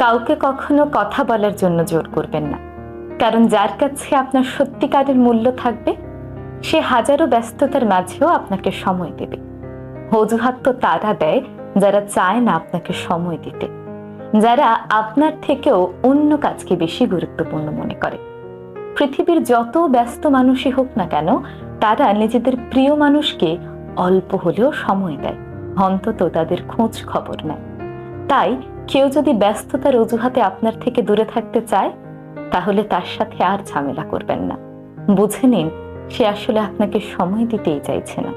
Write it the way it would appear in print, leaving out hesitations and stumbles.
কাউকে কখনো কথা বলার জন্য জোর করবেন না, কারণ যার কাছে আপনার সত্যিকারের মূল্য থাকবে সে হাজারো ব্যস্ততার মাঝেও আপনাকে সময় দেবে। অজুহাত তো তারা দেয় যারা চায় না আপনাকে সময় দিতে, যারা আপনার থেকেও অন্য কাজকে বেশি গুরুত্বপূর্ণ মনে করে। পৃথিবীর যত ব্যস্ত মানুষই হোক না কেন, তারা নিজেদের প্রিয় মানুষকে অল্প হলেও সময় দেয়, অন্তত তাদের খোঁজ খবর নেয়। তাই কেউ যদি ব্যস্ততার অজুহাতে আপনার থেকে দূরে থাকতে চায়, তাহলে তার সাথে আর ঝামেলা করবেন না। বুঝে নিন সে আসলে আপনাকে সময় দিতেই চাইছে না।